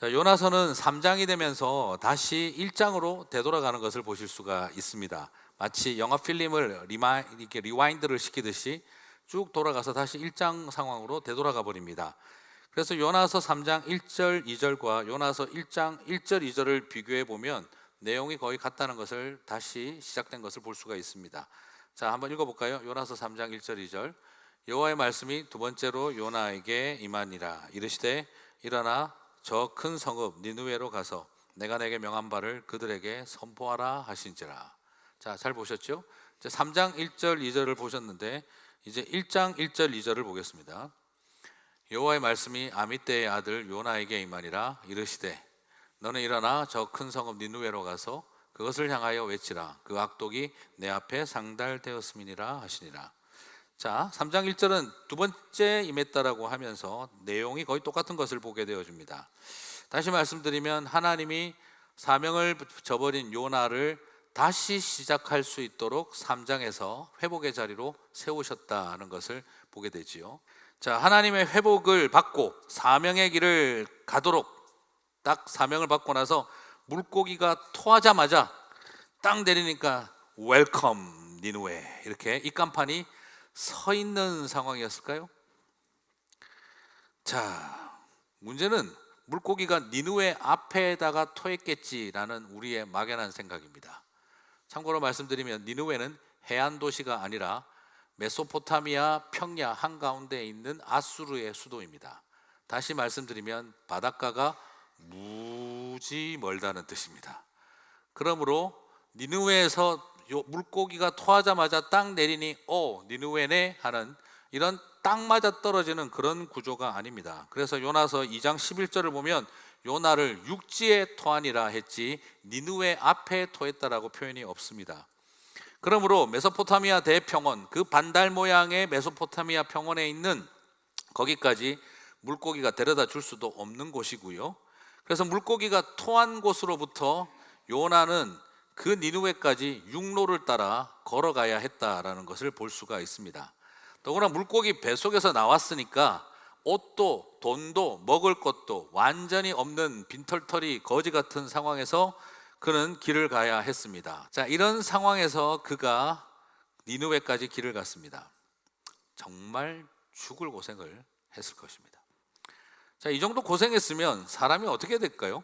자, 요나서는 3장이 되면서 다시 1장으로 되돌아가는 것을 보실 수가 있습니다. 마치 영화 필름을 이렇게 리와인드를 시키듯이 쭉 돌아가서 다시 1장 상황으로 되돌아가 버립니다. 그래서 요나서 3장 1절 2절과 요나서 1장 1절 2절을 비교해 보면 내용이 거의 같다는 것을 다시 시작된 것을 볼 수가 있습니다. 자, 한번 읽어볼까요? 요나서 3장 1절 2절. 여호와의 말씀이 두 번째로 요나에게 임하니라. 이르시되 일어나 저 큰 성읍 니느웨로 가서 내가 내게 명한 바를 그들에게 선포하라 하신지라. 자, 잘 보셨죠? 이제 3장 1절 2절을 보셨는데 이제 1장 1절 2절을 보겠습니다. 여호와의 말씀이 아미떼의 아들 요나에게 임하니라. 이르시되 너는 일어나 저 큰 성읍 니느웨로 가서 그것을 향하여 외치라. 그 악독이 내 앞에 상달되었음이니라 하시니라. 자, 3장 1절은 두 번째 임했다라고 하면서 내용이 거의 똑같은 것을 보게 되어집니다. 다시 말씀드리면 하나님이 사명을 저버린 요나를 다시 시작할 수 있도록 3장에서 회복의 자리로 세우셨다는 것을 보게 되지요. 자, 하나님의 회복을 받고 사명의 길을 가도록 딱 사명을 받고 나서 물고기가 토하자마자 땅 내리니까 웰컴 니느웨 이렇게 입간판이 서 있는 상황이었을까요? 자, 문제는 물고기가 니느웨 앞에다가 토했겠지라는 우리의 막연한 생각입니다. 참고로 말씀드리면 니느웨는 해안 도시가 아니라 메소포타미아 평야 한가운데에 있는 아수르의 수도입니다. 다시 말씀드리면 바닷가가 무지 멀다는 뜻입니다. 그러므로 니느웨에서 물고기가 토하자마자 땅 내리니 니느웨네 하는 이런 땅 맞아 떨어지는 그런 구조가 아닙니다. 그래서 요나서 2장 11절을 보면 요나를 육지에 토하니라 했지 니느웨 앞에 토했다라고 표현이 없습니다. 그러므로 메소포타미아 대평원, 그 반달 모양의 메소포타미아 평원에 있는 거기까지 물고기가 데려다 줄 수도 없는 곳이고요. 그래서 물고기가 토한 곳으로부터 요나는 그 니느웨까지 육로를 따라 걸어가야 했다라는 것을 볼 수가 있습니다. 더구나 물고기 뱃속에서 나왔으니까 옷도 돈도 먹을 것도 완전히 없는 빈털터리 거지 같은 상황에서 그는 길을 가야 했습니다. 자, 이런 상황에서 그가 니느웨까지 길을 갔습니다. 정말 죽을 고생을 했을 것입니다. 자, 이 정도 고생했으면 사람이 어떻게 될까요?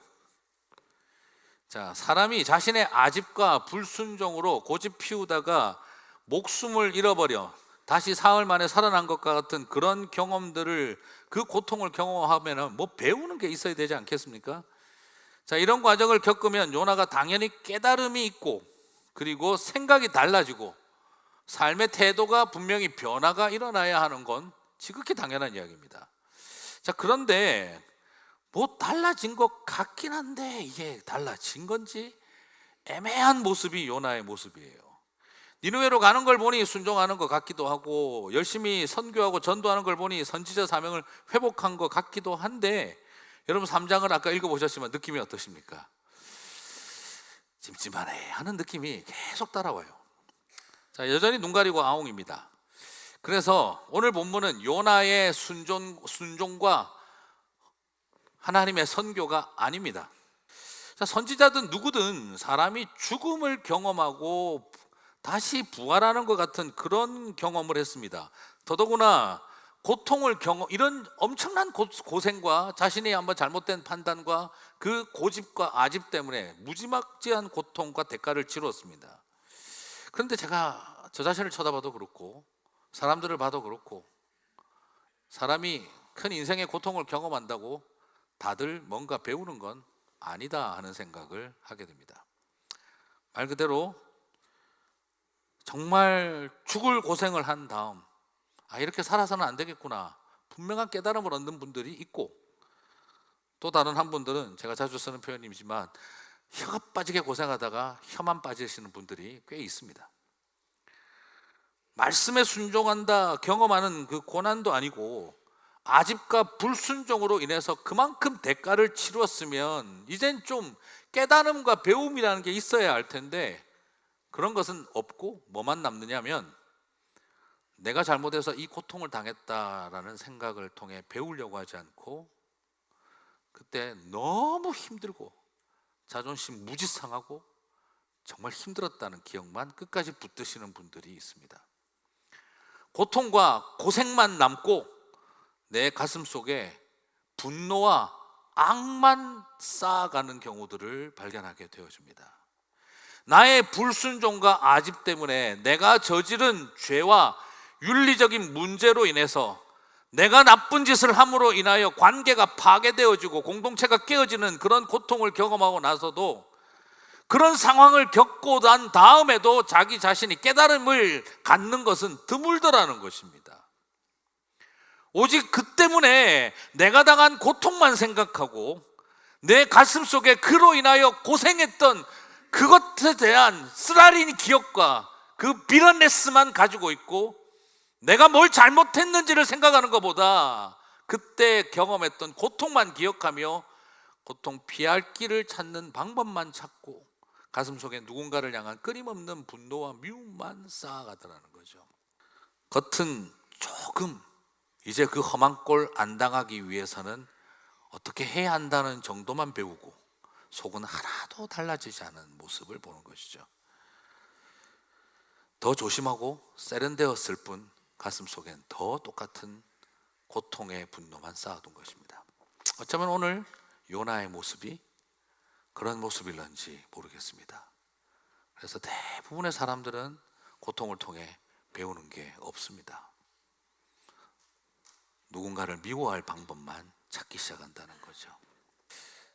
자, 사람이 자신의 아집과 불순종으로 고집 피우다가 목숨을 잃어버려 다시 사흘 만에 살아난 것과 같은 그런 경험들을, 그 고통을 경험하면 뭐 배우는 게 있어야 되지 않겠습니까? 자, 이런 과정을 겪으면 요나가 당연히 깨달음이 있고 그리고 생각이 달라지고 삶의 태도가 분명히 변화가 일어나야 하는 건 지극히 당연한 이야기입니다. 자, 그런데 뭐 달라진 것 같긴 한데 이게 달라진 건지 애매한 모습이 요나의 모습이에요. 니느웨로 가는 걸 보니 순종하는 것 같기도 하고 열심히 선교하고 전도하는 걸 보니 선지자 사명을 회복한 것 같기도 한데, 여러분 3장을 아까 읽어보셨지만 느낌이 어떠십니까? 찜찜하네 하는 느낌이 계속 따라와요. 자, 여전히 눈 가리고 아웅입니다. 그래서 오늘 본문은 요나의 순종과 하나님의 선교가 아닙니다. 자, 선지자든 누구든 사람이 죽음을 경험하고 다시 부활하는 것 같은 그런 경험을 했습니다. 더더구나 고통을 이런 엄청난 고생과 자신의 한번 잘못된 판단과 그 고집과 아집 때문에 무지막지한 고통과 대가를 치루었습니다. 그런데 제가 저 자신을 쳐다봐도 그렇고 사람들을 봐도 그렇고, 사람이 큰 인생의 고통을 경험한다고 다들 뭔가 배우는 건 아니다 하는 생각을 하게 됩니다. 말 그대로 정말 죽을 고생을 한 다음 이렇게 살아서는 안 되겠구나 분명한 깨달음을 얻는 분들이 있고, 또 다른 한 분들은 제가 자주 쓰는 표현이지만 혀가 빠지게 고생하다가 혀만 빠지시는 분들이 꽤 있습니다. 말씀에 순종한다 경험하는 그 고난도 아니고 아집과 불순종으로 인해서 그만큼 대가를 치루었으면 이젠 좀 깨달음과 배움이라는 게 있어야 할 텐데, 그런 것은 없고 뭐만 남느냐면 내가 잘못해서 이 고통을 당했다라는 생각을 통해 배우려고 하지 않고 그때 너무 힘들고 자존심 무지 상하고 정말 힘들었다는 기억만 끝까지 붙드시는 분들이 있습니다. 고통과 고생만 남고 내 가슴 속에 분노와 악만 쌓아가는 경우들을 발견하게 되어집니다. 나의 불순종과 아집 때문에 내가 저지른 죄와 윤리적인 문제로 인해서 내가 나쁜 짓을 함으로 인하여 관계가 파괴되어지고 공동체가 깨어지는 그런 고통을 경험하고 나서도 그런 상황을 겪고 난 다음에도 자기 자신이 깨달음을 갖는 것은 드물더라는 것입니다. 오직 그 때문에 내가 당한 고통만 생각하고 내 가슴 속에 그로 인하여 고생했던 그것에 대한 쓰라린 기억과 그 비런네스만 가지고 있고 내가 뭘 잘못했는지를 생각하는 것보다 그때 경험했던 고통만 기억하며 고통 피할 길을 찾는 방법만 찾고 가슴 속에 누군가를 향한 끊임없는 분노와 미움만 쌓아가더라는 거죠. 겉은 조금 이제 그 험한 꼴 안 당하기 위해서는 어떻게 해야 한다는 정도만 배우고 속은 하나도 달라지지 않은 모습을 보는 것이죠. 더 조심하고 세련되었을 뿐 가슴 속엔 더 똑같은 고통의 분노만 쌓아둔 것입니다. 어쩌면 오늘 요나의 모습이 그런 모습일런지 모르겠습니다. 그래서 대부분의 사람들은 고통을 통해 배우는 게 없습니다. 누군가를 미워할 방법만 찾기 시작한다는 거죠.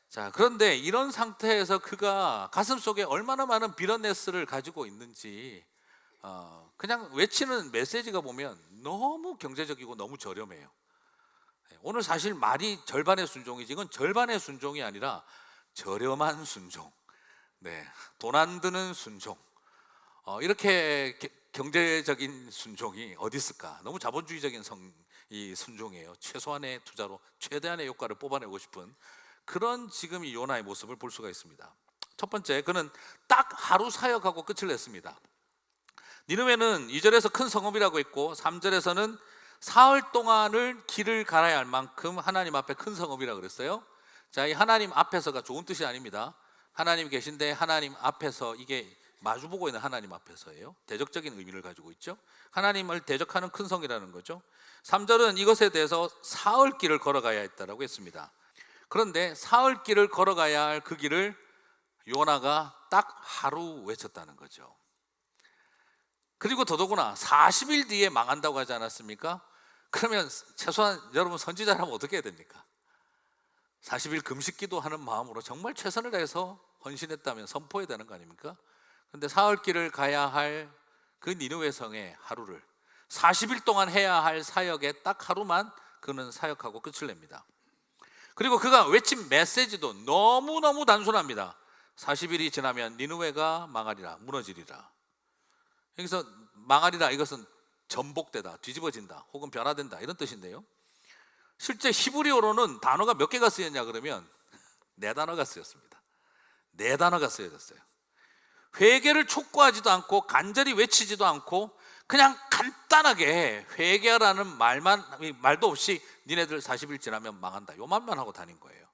자, 그런데 이런 상태에서 그가 가슴 속에 얼마나 많은 비런네스를 가지고 있는지 그냥 외치는 메시지가 보면 너무 경제적이고 너무 저렴해요. 오늘 사실 말이 절반의 순종이지 이건 절반의 순종이 아니라 저렴한 순종, 돈 안 드는 순종, 이렇게 경제적인 순종이 어디 있을까? 너무 자본주의적인 이 순종이에요. 최소한의 투자로 최대한의 효과를 뽑아내고 싶은 그런 지금 이 요나의 모습을 볼 수가 있습니다. 첫 번째, 그는 딱 하루 사역하고 끝을 냈습니다. 니느웨는 2절에서 큰 성읍이라고 했고 3절에서는 사흘 동안을 길을 갈아야 할 만큼 하나님 앞에 큰 성읍이라고 그랬어요. 자, 이 하나님 앞에서가 좋은 뜻이 아닙니다. 하나님 계신데 하나님 앞에서, 이게 마주보고 있는 하나님 앞에서예요. 대적적인 의미를 가지고 있죠. 하나님을 대적하는 큰 성이라는 거죠. 3절은 이것에 대해서 사흘 길을 걸어가야 했다라고 했습니다. 그런데 사흘 길을 걸어가야 할 그 길을 요나가 딱 하루 외쳤다는 거죠. 그리고 더더구나 40일 뒤에 망한다고 하지 않았습니까? 그러면 최소한 여러분 선지자라면 어떻게 해야 됩니까? 40일 금식기도 하는 마음으로 정말 최선을 다해서 헌신했다면 선포해야 되는 거 아닙니까? 그런데 사흘 길을 가야 할 그 니느웨 성의 하루를 40일 동안 해야 할 사역에 딱 하루만 그는 사역하고 끝을 냅니다. 그리고 그가 외친 메시지도 너무너무 단순합니다. 40일이 지나면 니느웨가 망하리라, 무너지리라. 여기서 망하리라, 이것은 전복되다, 뒤집어진다, 혹은 변화된다, 이런 뜻인데요. 실제 히브리어로는 단어가 몇 개가 쓰였냐 그러면 4단어가 쓰였습니다. 4단어가 쓰여졌어요. 회개를 촉구하지도 않고 간절히 외치지도 않고 그냥 간단하게 회개라는 말도 없이 니네들 40일 지나면 망한다, 요 말만 하고 다닌 거예요.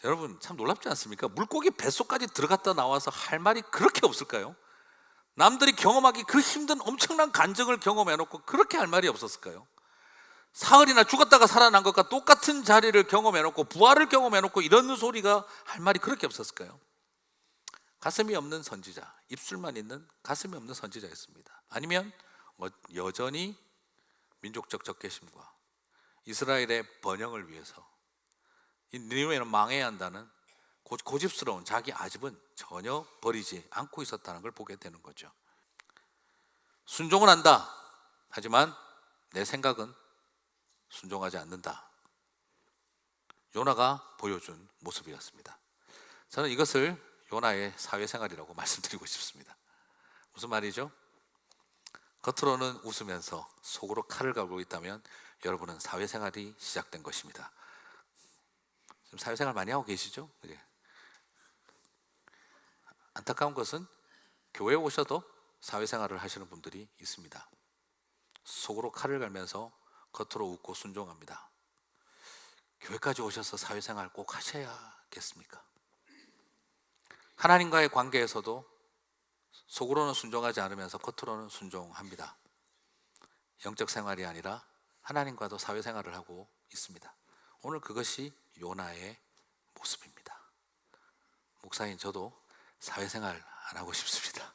여러분 참 놀랍지 않습니까? 물고기 뱃속까지 들어갔다 나와서 할 말이 그렇게 없을까요? 남들이 경험하기 그 힘든 엄청난 간증을 경험해놓고 그렇게 할 말이 없었을까요? 사흘이나 죽었다가 살아난 것과 똑같은 자리를 경험해놓고 부활을 경험해놓고 이런 소리가 할 말이 그렇게 없었을까요? 가슴이 없는 선지자, 입술만 있는 가슴이 없는 선지자였습니다. 아니면 여전히 민족적 적개심과 이스라엘의 번영을 위해서 이 니느웨는 망해야 한다는 고집스러운 자기 아집은 전혀 버리지 않고 있었다는 걸 보게 되는 거죠. 순종은 한다. 하지만 내 생각은 순종하지 않는다. 요나가 보여준 모습이었습니다. 저는 이것을 요나의 사회생활이라고 말씀드리고 싶습니다. 무슨 말이죠? 겉으로는 웃으면서 속으로 칼을 갈고 있다면 여러분은 사회생활이 시작된 것입니다. 지금 사회생활 많이 하고 계시죠? 네. 안타까운 것은 교회에 오셔도 사회생활을 하시는 분들이 있습니다. 속으로 칼을 갈면서 겉으로 웃고 순종합니다. 교회까지 오셔서 사회생활 꼭 하셔야겠습니까? 하나님과의 관계에서도 속으로는 순종하지 않으면서 겉으로는 순종합니다. 영적 생활이 아니라 하나님과도 사회생활을 하고 있습니다. 오늘 그것이 요나의 모습입니다. 목사인 저도 사회생활 안 하고 싶습니다.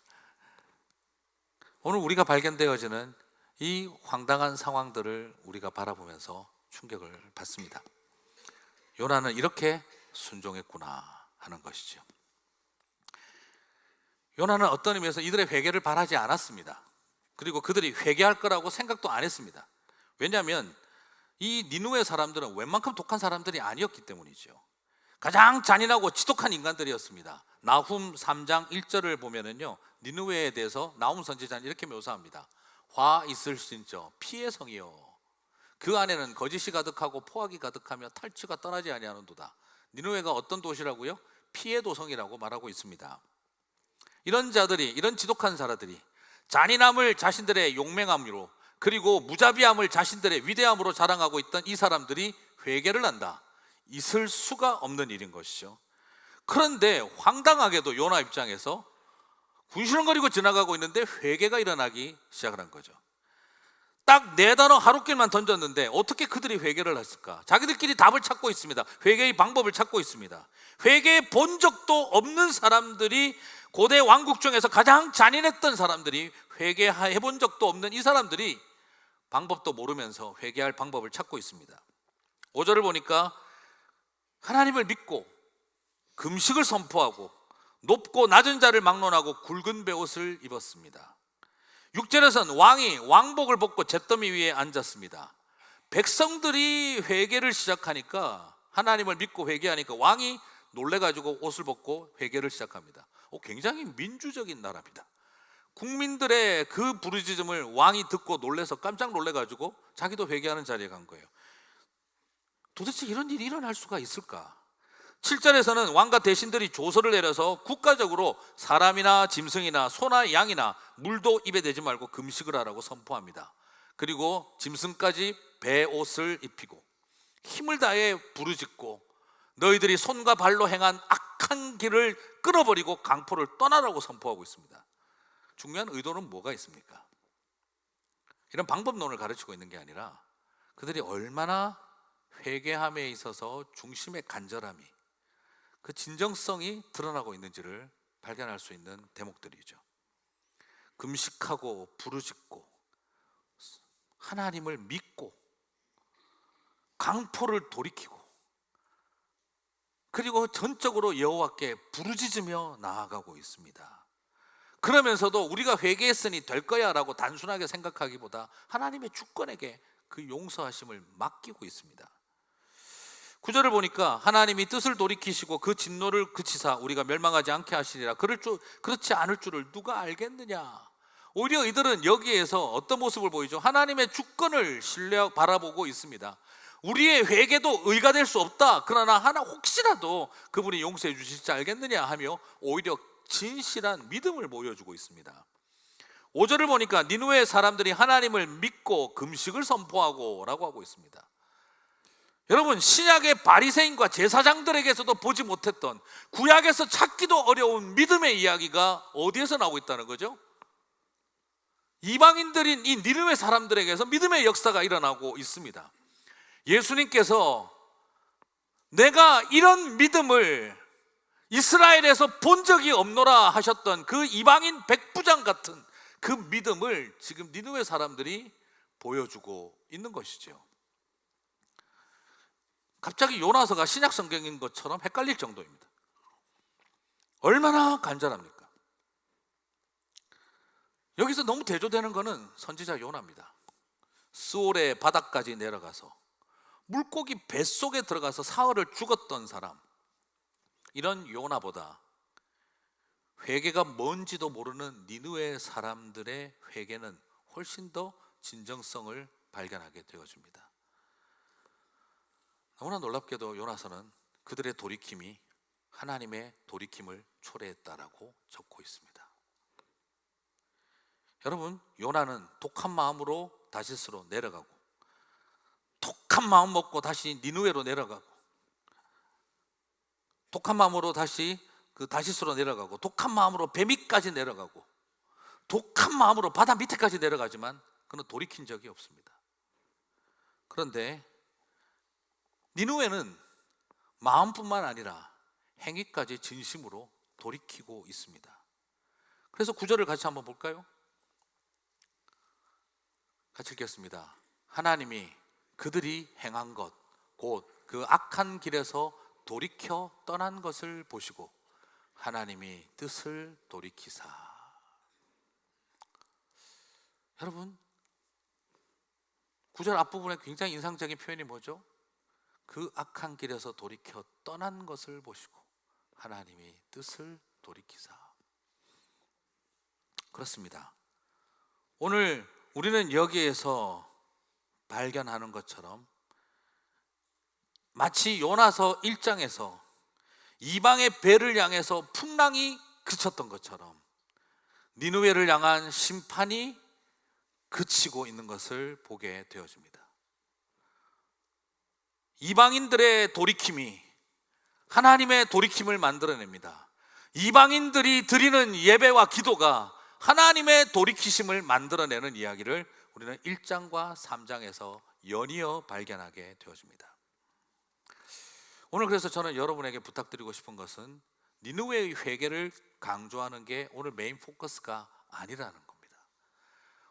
오늘 우리가 발견되어지는 이 황당한 상황들을 우리가 바라보면서 충격을 받습니다. 요나는 이렇게 순종했구나 하는 것이죠. 요나는 어떤 의미에서 이들의 회개를 바라지 않았습니다. 그리고 그들이 회개할 거라고 생각도 안 했습니다. 왜냐하면 이 니느웨 사람들은 웬만큼 독한 사람들이 아니었기 때문이죠. 가장 잔인하고 지독한 인간들이었습니다. 나훔 3장 1절을 보면은요, 니느웨에 대해서 나훔 선지자는 이렇게 묘사합니다. 화 있을진저 피의 성이요, 그 안에는 거짓이 가득하고 포악이 가득하며 탈취가 떠나지 아니하는도다. 니느웨가 어떤 도시라고요? 피의 도성이라고 말하고 있습니다. 이런 자들이, 이런 지독한 사람들이 잔인함을 자신들의 용맹함으로, 그리고 무자비함을 자신들의 위대함으로 자랑하고 있던 이 사람들이 회개를 한다, 있을 수가 없는 일인 것이죠. 그런데 황당하게도 요나 입장에서 군시렁거리고 지나가고 있는데 회개가 일어나기 시작을 한 거죠. 딱 4단어 하루길만 던졌는데 어떻게 그들이 회개를 했을까? 자기들끼리 답을 찾고 있습니다. 회개의 방법을 찾고 있습니다. 회개해 본 적도 없는 사람들이, 고대 왕국 중에서 가장 잔인했던 사람들이, 회개해 본 적도 없는 이 사람들이 방법도 모르면서 회개할 방법을 찾고 있습니다. 5절을 보니까 하나님을 믿고 금식을 선포하고 높고 낮은 자를 막론하고 굵은 베옷을 입었습니다. 6절에서는 왕이 왕복을 벗고 잿더미 위에 앉았습니다. 백성들이 회개를 시작하니까, 하나님을 믿고 회개하니까 왕이 놀래가지고 옷을 벗고 회개를 시작합니다. 굉장히 민주적인 나라입니다. 국민들의 그 부르짖음을 왕이 듣고 놀래서 깜짝 놀래가지고 자기도 회개하는 자리에 간 거예요. 도대체 이런 일이 일어날 수가 있을까? 7절에서는 왕과 대신들이 조서를 내려서 국가적으로 사람이나 짐승이나 소나 양이나 물도 입에 대지 말고 금식을 하라고 선포합니다. 그리고 짐승까지 베옷을 입히고 힘을 다해 부르짖고 너희들이 손과 발로 행한 악한 길을 끊어버리고 강포를 떠나라고 선포하고 있습니다. 중요한 의도는 뭐가 있습니까? 이런 방법론을 가르치고 있는 게 아니라 그들이 얼마나 회개함에 있어서 중심의 간절함이, 그 진정성이 드러나고 있는지를 발견할 수 있는 대목들이죠. 금식하고 부르짖고 하나님을 믿고 강포를 돌이키고, 그리고 전적으로 여호와께 부르짖으며 나아가고 있습니다. 그러면서도 우리가 회개했으니 될 거야 라고 단순하게 생각하기보다 하나님의 주권에게 그 용서하심을 맡기고 있습니다. 9절을 보니까 하나님이 뜻을 돌이키시고 그 진노를 그치사 우리가 멸망하지 않게 하시리라. 그렇지 않을 줄을 누가 알겠느냐. 오히려 이들은 여기에서 어떤 모습을 보이죠? 하나님의 주권을 바라보고 있습니다. 우리의 회개도 의가 될 수 없다. 그러나 혹시라도 그분이 용서해 주실지 알겠느냐 하며 오히려 진실한 믿음을 보여주고 있습니다. 5절을 보니까 니느웨 사람들이 하나님을 믿고 금식을 선포하고 라고 하고 있습니다. 여러분, 신약의 바리새인과 제사장들에게서도 보지 못했던, 구약에서 찾기도 어려운 믿음의 이야기가 어디에서 나오고 있다는 거죠? 이방인들인 이 니느웨 사람들에게서 믿음의 역사가 일어나고 있습니다. 예수님께서 내가 이런 믿음을 이스라엘에서 본 적이 없노라 하셨던 그 이방인 백부장 같은 그 믿음을 지금 니느웨 사람들이 보여주고 있는 것이죠. 갑자기 요나서가 신약 성경인 것처럼 헷갈릴 정도입니다. 얼마나 간절합니까? 여기서 너무 대조되는 것은 선지자 요나입니다. 스올의 바닥까지 내려가서 물고기 뱃속에 들어가서 사흘을 죽었던 사람, 이런 요나보다 회개가 뭔지도 모르는 니느웨 사람들의 회개는 훨씬 더 진정성을 발견하게 되어집니다. 너무나 놀랍게도 요나서는 그들의 돌이킴이 하나님의 돌이킴을 초래했다라고 적고 있습니다. 여러분, 요나는 독한 마음으로 다시스로 내려가고 독한 마음 먹고 다시 니느웨로 내려가고, 독한 마음으로 다시 다시스로 내려가고, 독한 마음으로 배밑까지 내려가고, 독한 마음으로 바다 밑에까지 내려가지만 그는 돌이킨 적이 없습니다. 그런데 니느웨는 마음뿐만 아니라 행위까지 진심으로 돌이키고 있습니다. 그래서 9절을 같이 한번 볼까요? 같이 읽겠습니다. 하나님이 그들이 행한 것, 곧 그 악한 길에서 돌이켜 떠난 것을 보시고 하나님이 뜻을 돌이키사. 여러분, 9절 앞부분에 굉장히 인상적인 표현이 뭐죠? 그 악한 길에서 돌이켜 떠난 것을 보시고 하나님이 뜻을 돌이키사. 그렇습니다. 오늘 우리는 여기에서 발견하는 것처럼 마치 요나서 1장에서 이방의 배를 향해서 풍랑이 그쳤던 것처럼 니느웨를 향한 심판이 그치고 있는 것을 보게 되어집니다. 이방인들의 돌이킴이 하나님의 돌이킴을 만들어냅니다. 이방인들이 드리는 예배와 기도가 하나님의 돌이키심을 만들어내는 이야기를 우리는 1장과 3장에서 연이어 발견하게 되어집니다. 오늘 그래서 저는 여러분에게 부탁드리고 싶은 것은 니느웨의 회개를 강조하는 게 오늘 메인 포커스가 아니라는 겁니다.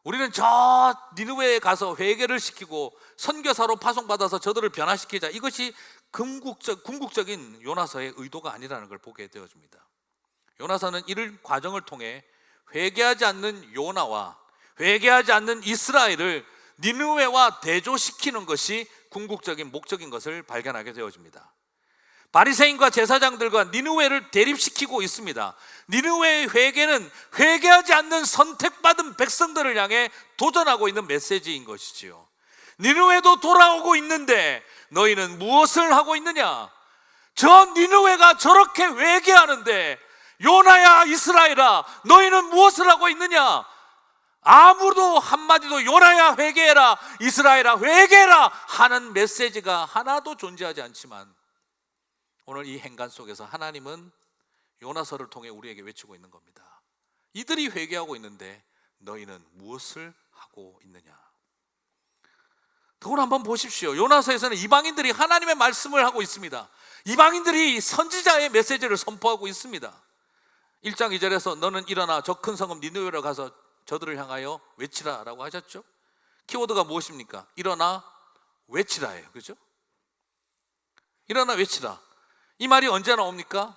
우리는 저 니느웨에 가서 회개를 시키고 선교사로 파송받아서 저들을 변화시키자, 이것이 궁극적인 요나서의 의도가 아니라는 걸 보게 되어집니다. 요나서는 이를 과정을 통해 회개하지 않는 요나와 회개하지 않는 이스라엘을 니느웨와 대조시키는 것이 궁극적인 목적인 것을 발견하게 되어집니다. 바리새인과 제사장들과 니느웨를 대립시키고 있습니다. 니느웨의 회개는 회개하지 않는 선택받은 백성들을 향해 도전하고 있는 메시지인 것이지요. 니느웨도 돌아오고 있는데 너희는 무엇을 하고 있느냐? 저 니느웨가 저렇게 회개하는데 요나야 이스라엘아, 너희는 무엇을 하고 있느냐? 아무도 한마디도 요나야 회개해라, 이스라엘아 회개해라 하는 메시지가 하나도 존재하지 않지만 오늘 이 행간 속에서 하나님은 요나서를 통해 우리에게 외치고 있는 겁니다. 이들이 회개하고 있는데 너희는 무엇을 하고 있느냐? 그걸 한번 보십시오. 요나서에서는 이방인들이 하나님의 말씀을 하고 있습니다. 이방인들이 선지자의 메시지를 선포하고 있습니다. 1장 2절에서 너는 일어나 저 큰 성읍 니느웨로 가서 저들을 향하여 외치라 라고 하셨죠. 키워드가 무엇입니까? 일어나 외치라예요. 그렇죠? 일어나 외치라. 이 말이 언제 나옵니까?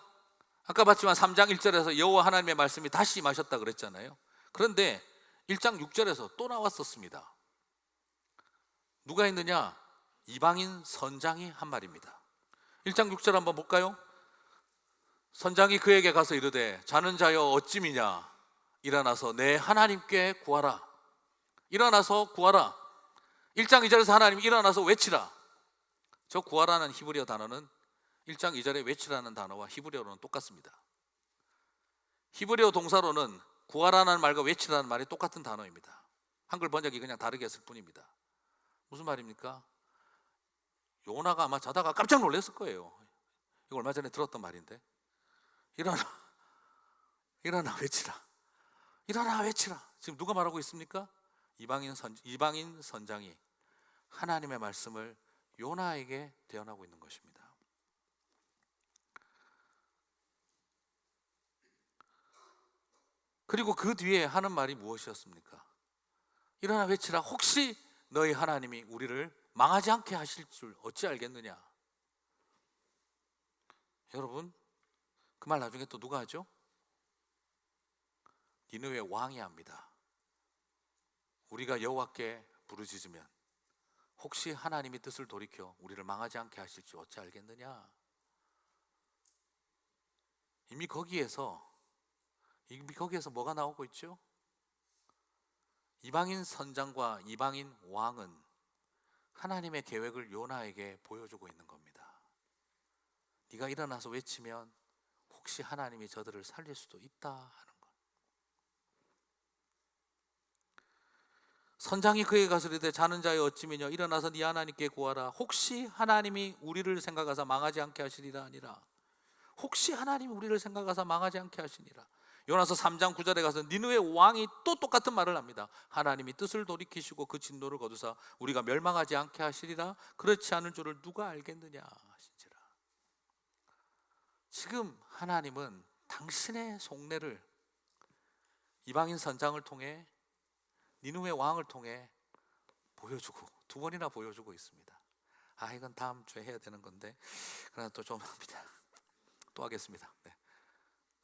아까 봤지만 3장 1절에서 여호와 하나님의 말씀이 다시 임하셨다 그랬잖아요. 그런데 1장 6절에서 또 나왔었습니다. 누가 했느냐? 이방인 선장이 한 말입니다. 1장 6절 한번 볼까요? 선장이 그에게 가서 이르되 자는 자여 어찌미냐? 일어나서 내 하나님께 구하라. 일어나서 구하라. 1장 2절에서 하나님 일어나서 외치라. 저 구하라는 히브리어 단어는 1장 2절에 외치라는 단어와 히브리어로는 똑같습니다. 히브리어 동사로는 구하라는 말과 외치라는 말이 똑같은 단어입니다. 한글 번역이 그냥 다르게 했을 뿐입니다. 무슨 말입니까? 요나가 아마 자다가 깜짝 놀랐을 거예요. 이거 얼마 전에 들었던 말인데, 일어나 외치라. 일어나 외치라. 지금 누가 말하고 있습니까? 이방인 선장이 하나님의 말씀을 요나에게 대언하고 있는 것입니다. 그리고 그 뒤에 하는 말이 무엇이었습니까? 일어나 외치라. 혹시 너희 하나님이 우리를 망하지 않게 하실 줄 어찌 알겠느냐? 여러분, 그 말 나중에 또 누가 하죠? 니느웨 왕이 합니다. 우리가 여호와께 부르짖으면 혹시 하나님이 뜻을 돌이켜 우리를 망하지 않게 하실지 어찌 알겠느냐? 이미 거기에서 뭐가 나오고 있죠? 이방인 선장과 이방인 왕은 하나님의 계획을 요나에게 보여주고 있는 겁니다. 네가 일어나서 외치면 혹시 하나님이 저들을 살릴 수도 있다 하는 것. 선장이 그에게 가서 이르되 자는 자여 어찌미냐 일어나서 네 하나님께 구하라. 혹시 하나님이 우리를 생각하사 망하지 않게 하시리라 아니라. 혹시 하나님이 우리를 생각하사 망하지 않게 하시니라. 요나서 3장 9절에 가서 니느웨 왕이 또 똑같은 말을 합니다. 하나님이 뜻을 돌이키시고 그 진노를 거두사 우리가 멸망하지 않게 하시리라. 그렇지 않을 줄을 누가 알겠느냐 하신지라. 지금 하나님은 당신의 속내를 이방인 선장을 통해 니느웨 왕을 통해 보여주고 두 번이나 보여주고 있습니다. 이건 다음 주에 해야 되는 건데 그러나 또 좀 합니다. 또 하겠습니다. 네.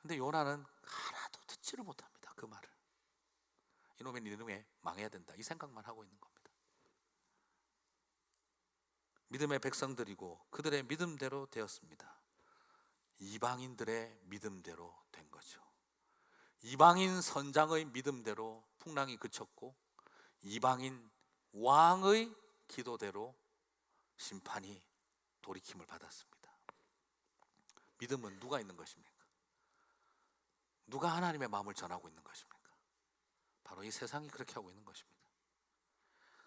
근데 요나는 하나도 듣지를 못합니다. 그 말을. 이놈의 니느웨 망해야 된다 이 생각만 하고 있는 겁니다. 믿음의 백성들이고 그들의 믿음대로 되었습니다. 이방인들의 믿음대로 된 거죠. 이방인 선장의 믿음대로 풍랑이 그쳤고 이방인 왕의 기도대로 심판이 돌이킴을 받았습니다. 믿음은 누가 있는 것입니까? 누가 하나님의 마음을 전하고 있는 것입니까? 바로 이 세상이 그렇게 하고 있는 것입니다.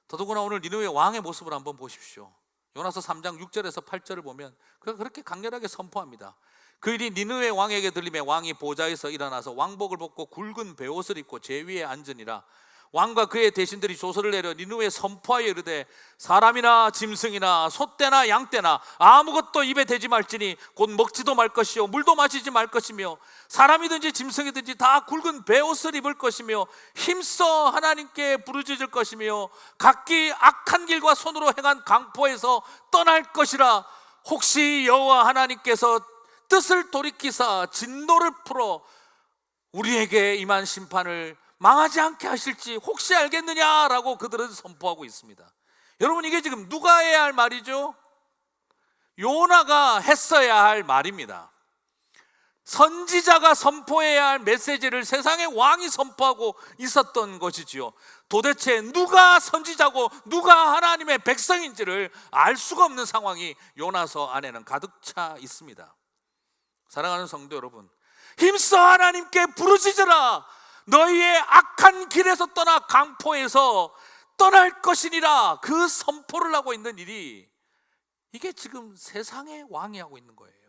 더더구나 오늘 니느웨 왕의 모습을 한번 보십시오. 요나서 3장 6절에서 8절을 보면 그가 그렇게 강렬하게 선포합니다. 그 일이 니느웨 왕에게 들림에 왕이 보좌에서 일어나서 왕복을 벗고 굵은 베옷을 입고 제 위에 앉으니라. 왕과 그의 대신들이 조서를 내려 니느웨에 선포하여 이르되 사람이나 짐승이나 소떼나 양떼나 아무것도 입에 대지 말지니 곧 먹지도 말 것이요 물도 마시지 말 것이며 사람이든지 짐승이든지 다 굵은 베옷을 입을 것이며 힘써 하나님께 부르짖을 것이며 각기 악한 길과 손으로 행한 강포에서 떠날 것이라. 혹시 여호와 하나님께서 뜻을 돌이키사 진노를 풀어 우리에게 임한 심판을 망하지 않게 하실지 혹시 알겠느냐라고 그들은 선포하고 있습니다. 여러분, 이게 지금 누가 해야 할 말이죠? 요나가 했어야 할 말입니다. 선지자가 선포해야 할 메시지를 세상의 왕이 선포하고 있었던 것이지요. 도대체 누가 선지자고 누가 하나님의 백성인지를 알 수가 없는 상황이 요나서 안에는 가득 차 있습니다. 사랑하는 성도 여러분, 힘써 하나님께 부르짖으라. 너희의 악한 길에서 떠나 강포에서 떠날 것이니라. 그 선포를 하고 있는 일이 이게 지금 세상의 왕이 하고 있는 거예요.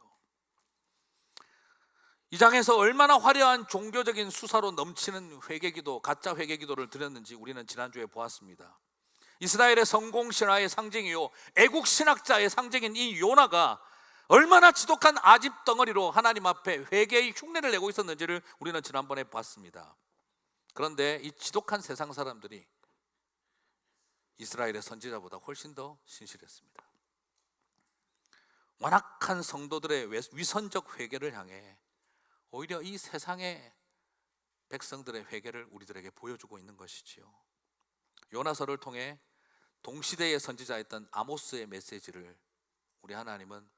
이 장에서 얼마나 화려한 종교적인 수사로 넘치는 회개기도, 가짜 회개기도를 드렸는지 우리는 지난주에 보았습니다. 이스라엘의 성공신화의 상징이요 애국신학자의 상징인 이 요나가 얼마나 지독한 아집 덩어리로 하나님 앞에 회개의 흉내를 내고 있었는지를 우리는 지난번에 봤습니다. 그런데 이 지독한 세상 사람들이 이스라엘의 선지자보다 훨씬 더 신실했습니다. 완악한 성도들의 위선적 회개를 향해 오히려 이 세상의 백성들의 회개를 우리들에게 보여주고 있는 것이지요. 요나서를 통해 동시대의 선지자였던 아모스의 메시지를 우리 하나님은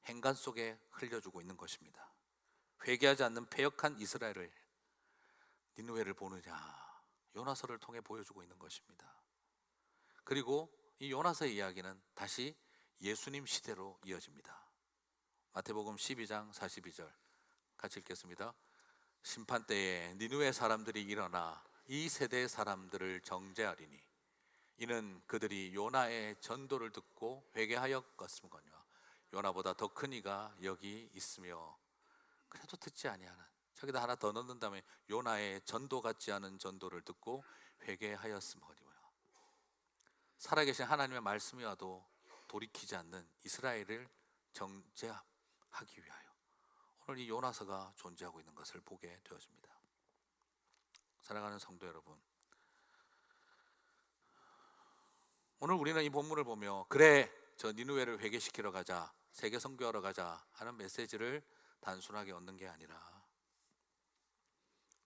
행간 속에 흘려주고 있는 것입니다. 회개하지 않는 패역한 이스라엘을 니느웨를 보느냐, 요나서를 통해 보여주고 있는 것입니다. 그리고 이 요나서의 이야기는 다시 예수님 시대로 이어집니다. 마태복음 12장 42절 같이 읽겠습니다. 심판 때에 니느웨 사람들이 일어나 이 세대의 사람들을 정죄하리니 이는 그들이 요나의 전도를 듣고 회개하였거니와 요나보다 더 큰 이가 여기 있으며 그래도 듣지 아니하는, 저기다 하나 더 넣는 다음에 요나의 전도 같지 않은 전도를 듣고 회개하였으므리라. 살아계신 하나님의 말씀이 와도 돌이키지 않는 이스라엘을 정죄하기 위하여 오늘 이 요나서가 존재하고 있는 것을 보게 되어집니다. 사랑하는 성도 여러분, 오늘 우리는 이 본문을 보며 그래 저 니느웨를 회개시키러 가자, 세계 선교하러 가자 하는 메시지를 단순하게 얻는 게 아니라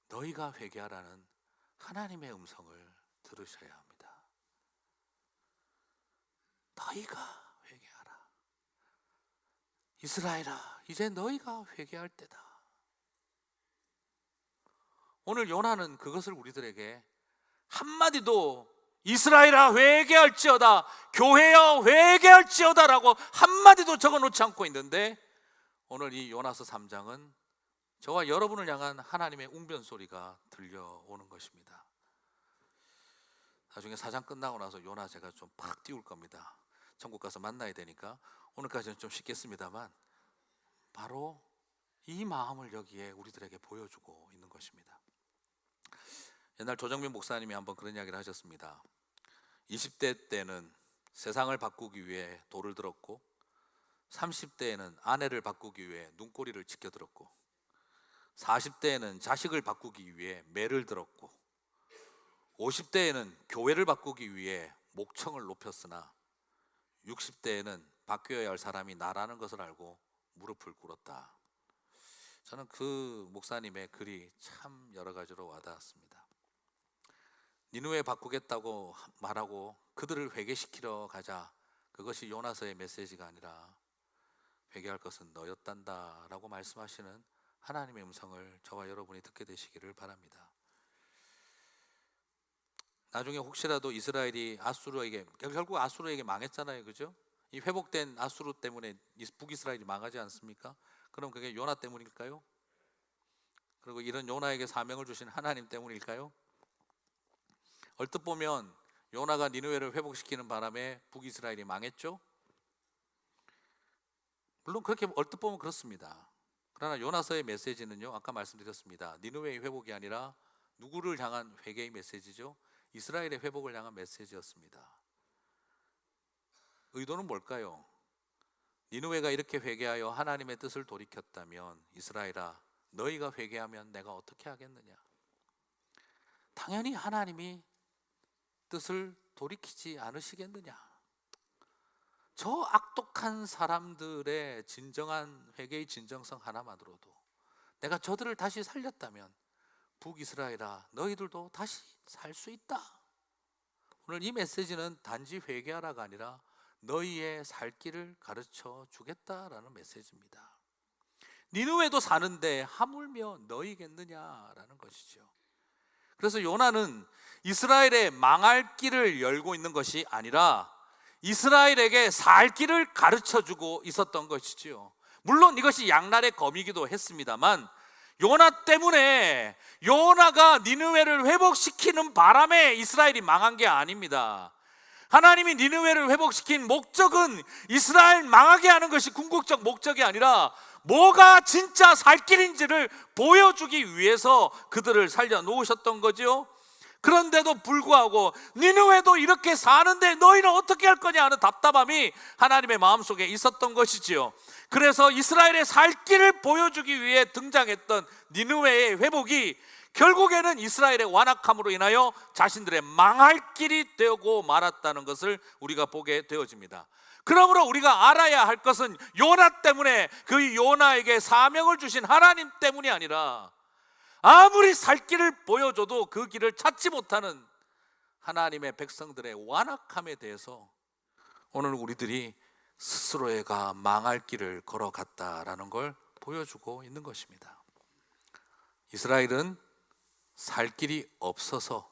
너희가 회개하라는 하나님의 음성을 들으셔야 합니다. 너희가 회개하라. 이스라엘아, 이제 너희가 회개할 때다. 오늘 요나는 그것을 우리들에게 한마디도 이스라엘아 회개할지어다, 교회여 회개할지어다 라고 한마디도 적어놓지 않고 있는데 오늘 이 요나서 3장은 저와 여러분을 향한 하나님의 웅변소리가 들려오는 것입니다. 나중에 사장 끝나고 나서 요나 제가 좀 팍 띄울 겁니다. 천국 가서 만나야 되니까 오늘까지는 좀 쉽겠습니다만 바로 이 마음을 여기에 우리들에게 보여주고 있는 것입니다. 옛날 조정민 목사님이 한번 그런 이야기를 하셨습니다. 20대 때는 세상을 바꾸기 위해 돌을 들었고 30대에는 아내를 바꾸기 위해 눈꼬리를 지켜들었고 40대에는 자식을 바꾸기 위해 매를 들었고 50대에는 교회를 바꾸기 위해 목청을 높였으나 60대에는 바뀌어야 할 사람이 나라는 것을 알고 무릎을 꿇었다. 저는 그 목사님의 글이 참 여러 가지로 와닿았습니다. 니느웨 바꾸겠다고 말하고 그들을 회개시키러 가자. 그것이 요나서의 메시지가 아니라 회개할 것은 너였단다 라고 말씀하시는 하나님의 음성을 저와 여러분이 듣게 되시기를 바랍니다. 나중에 혹시라도 이스라엘이 아수르에게, 결국 아수르에게 망했잖아요, 그죠? 이 회복된 아수르 때문에 북이스라엘이 망하지 않습니까? 그럼 그게 요나 때문일까요? 그리고 이런 요나에게 사명을 주신 하나님 때문일까요? 얼뜻 보면 요나가 니느웨를 회복시키는 바람에 북이스라엘이 망했죠? 물론 그렇게 얼뜻 보면 그렇습니다. 그러나 요나서의 메시지는요, 아까 말씀드렸습니다. 니느웨의 회복이 아니라 누구를 향한 회개의 메시지죠? 이스라엘의 회복을 향한 메시지였습니다. 의도는 뭘까요? 니느웨가 이렇게 회개하여 하나님의 뜻을 돌이켰다면 이스라엘아, 너희가 회개하면 내가 어떻게 하겠느냐? 당연히 하나님이 뜻을 돌이키지 않으시겠느냐? 저 악독한 사람들의 진정한 회개의 진정성 하나만으로도 내가 저들을 다시 살렸다면 북이스라엘아, 너희들도 다시 살 수 있다. 오늘 이 메시지는 단지 회개하라가 아니라 너희의 살 길을 가르쳐 주겠다라는 메시지입니다. 니느웨도 사는데 하물며 너희겠느냐라는 것이죠. 그래서 요나는 이스라엘의 망할 길을 열고 있는 것이 아니라 이스라엘에게 살 길을 가르쳐 주고 있었던 것이지요. 물론 이것이 양날의 검이기도 했습니다만 요나 때문에 요나가 니느웨를 회복시키는 바람에 이스라엘이 망한 게 아닙니다. 하나님이 니느웨를 회복시킨 목적은 이스라엘 망하게 하는 것이 궁극적 목적이 아니라 뭐가 진짜 살 길인지를 보여주기 위해서 그들을 살려놓으셨던 거죠. 그런데도 불구하고 니느웨도 이렇게 사는데 너희는 어떻게 할 거냐 하는 답답함이 하나님의 마음속에 있었던 것이지요. 그래서 이스라엘의 살 길을 보여주기 위해 등장했던 니느웨의 회복이 결국에는 이스라엘의 완악함으로 인하여 자신들의 망할 길이 되고 말았다는 것을 우리가 보게 되어집니다. 그러므로 우리가 알아야 할 것은 요나 때문에, 그 요나에게 사명을 주신 하나님 때문이 아니라 아무리 살 길을 보여줘도 그 길을 찾지 못하는 하나님의 백성들의 완악함에 대해서 오늘 우리들이 스스로가 망할 길을 걸어갔다라는 걸 보여주고 있는 것입니다. 이스라엘은 살 길이 없어서,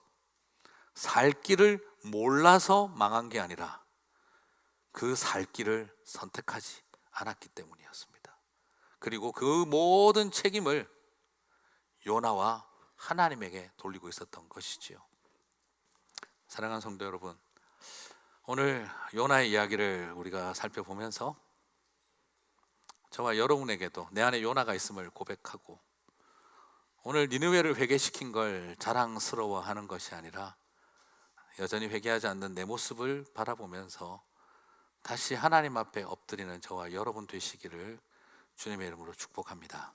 살 길을 몰라서 망한 게 아니라 그 살 길을 선택하지 않았기 때문이었습니다. 그리고 그 모든 책임을 요나와 하나님에게 돌리고 있었던 것이지요. 사랑하는 성도 여러분, 오늘 요나의 이야기를 우리가 살펴보면서 저와 여러분에게도 내 안에 요나가 있음을 고백하고, 오늘 니느웨를 회개시킨 걸 자랑스러워하는 것이 아니라 여전히 회개하지 않는 내 모습을 바라보면서 다시 하나님 앞에 엎드리는 저와 여러분 되시기를 주님의 이름으로 축복합니다.